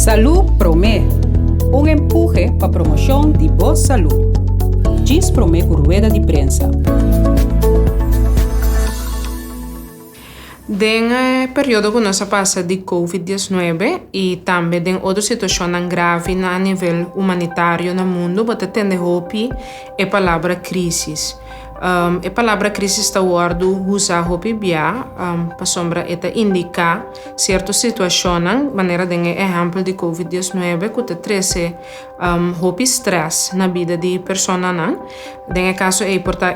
Salud Promé, un empuje para promoción de boa salud. Diz Promé por rueda de prensa. Den período que nós passa de COVID-19 e também den outra situação grave a nível humanitário no mundo, você tem a palavra crise. A palavra crise está usada para sombra eta indicar certa situação, maneira de exemplo de COVID-19 que traz stress na vida de persona não. Den caso porta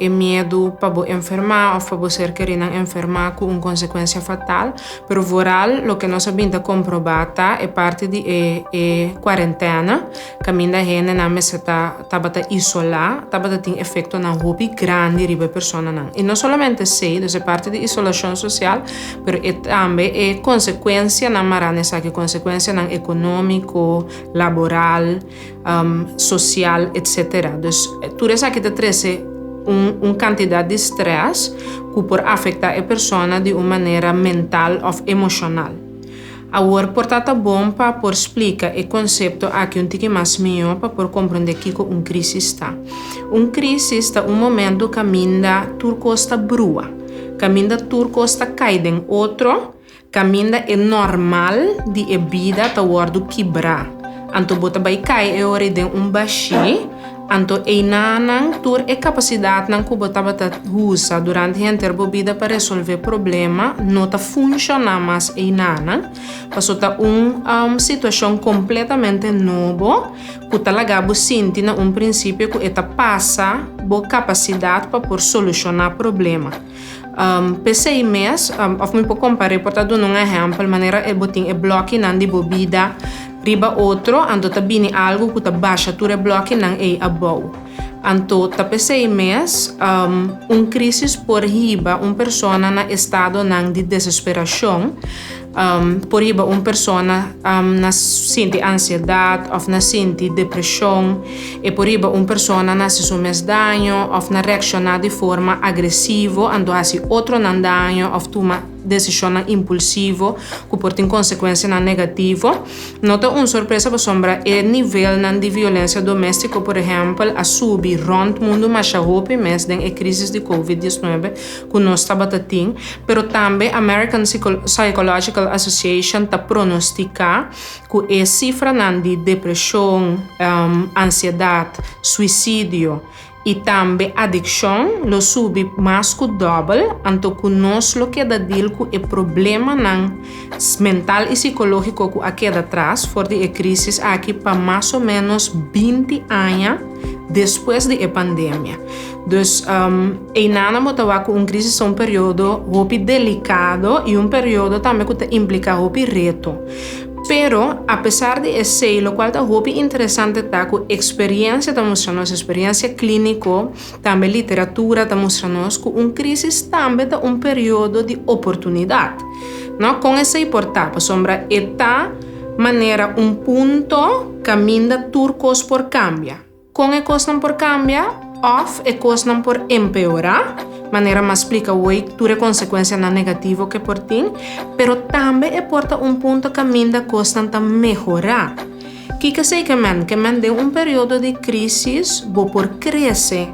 medo para enfermar ou para ser querendo enfermar com uma consequência fatal, pero voral lo que nós sabemos comprovata é parte de quarentena, caminho da gente na mesa tabata isolar, tabata tem efeito na grande riba persona não. E não somente é parte de isolação social, pero também é consequência na marane sabe consequência na econômico, laboral, social, etc. Então, tudo isso aqui te traz uma quantidade de stress que pode afetar a pessoa de uma maneira mental ou emocional. Agora, portanto, bom para por explicar o conceito aqui um pouco mais melhor para por compreender que uma crise está. Uma crise está momento que caminha turco está brua, caminha turco está caído outro, caminha é normal de a vida tá guardo quebrar. Anto bota vai cair é hora de baixi. Anto nanang tur capacidade nan que bota usa durante a interbobida para resolver problema não tá funciona mais nanang passou tá situação completamente nova que tá lagabo sinti na princípio que eta passa boa capacidade para por solucionar problema. Pensei mês of me pode comparar portado num exemplo maneira botin bloco nan de bobida riba outro, anto tá bini algo que tá baixa ture bloco não é above. Anto tá pensei mês crise por riba persona na estado não de desesperação, por riba persona na sente ansiedade ou na sente depressão e por riba persona na se sumes danho ou na reaccionar de forma agressiva, anto assim outro não danho ou toma decisão impulsivo que pode ter consequência negativa. Nota uma surpresa para sombra é nível de violência doméstica, por exemplo, a subir rond mundo mas a roupa mês den a crise de COVID-19 que nós estava tendo, pero também American Psychological Association está pronostica que a cifra de depressão, ansiedade, suicídio e também adicção lo sube mais que doble, anto que nós lo que dá deal com o problema mental e psicológico que aqui atrás for de crise aqui para mais ou menos 20 anos depois da pandemia. Então, nada motiva com crise é período delicado e período também que implica reto. Pero, apesar de ser lo cual é interessante tá com experiência tá mostrando experiência clínica, também literatura tá mostrando que crise também é período de oportunidade. Não, com essa importância, sombra eta maneira ponto caminha turcos por cambia. Com a coisa por cambia, of a coisa por empeorar. Maneira mais explica hoje toda consequência negativa que por tem, pero também porta ponto caminho da coisa para melhorar. Que sei que man de período de crise, vou por crescer,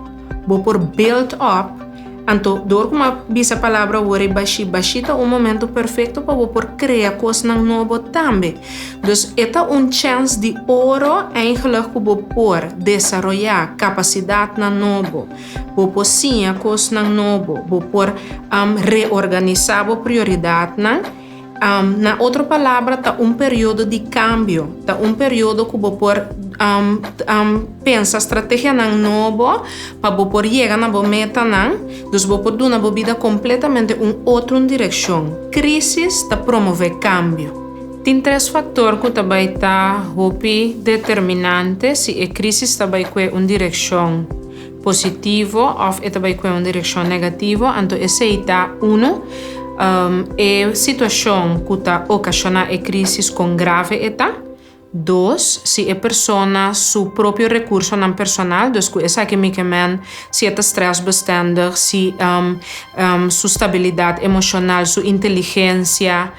vou por build up. Anto, door como bisa palavra wori bashita momento perfeito para por criar coisas novo também. Dus esta chance de ouro eigenlijk que vou por desenvolver capacidade na novo, vou por sim coisas novo, vou por reorganizar a prioridade na outra palavra tá período de cambio, tá período que vou por pensa estratégia novo para por chegar na meta dus vou por dar uma vida completamente outra direção. Crise está promover cambio. Tem três fatores que também tá determinante se a crise está vai com uma direção positiva ou também com uma direção negativa. Então esse está é situação que está ocasiona a crise com grave eta. 2, se a persona seu próprio recurso não personal, dus essa que me quemen, se é stressbestendig, se sua estabilidade emocional, sua inteligência,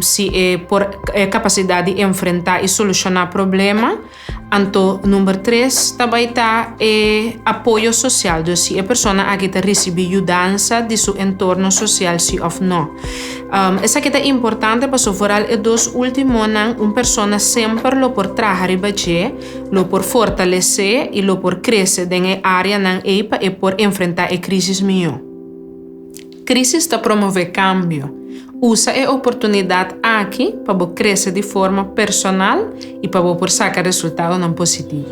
se é por capacidade de enfrentar e solucionar problema. Então, número 3 também está apoio social. Então, se a pessoa aqui recebe ajuda de seu entorno social, sim ou não. Essa aqui é importante para sofrer os dois últimos anos. Uma pessoa sempre lo por trabalhar e lo por fortalecer e lo por crescer na área na EIPA e por enfrentar a crise melhor. Crise está promover cambio. Usa a oportunidade aqui para crescer de forma personal e para sacar resultados positivo.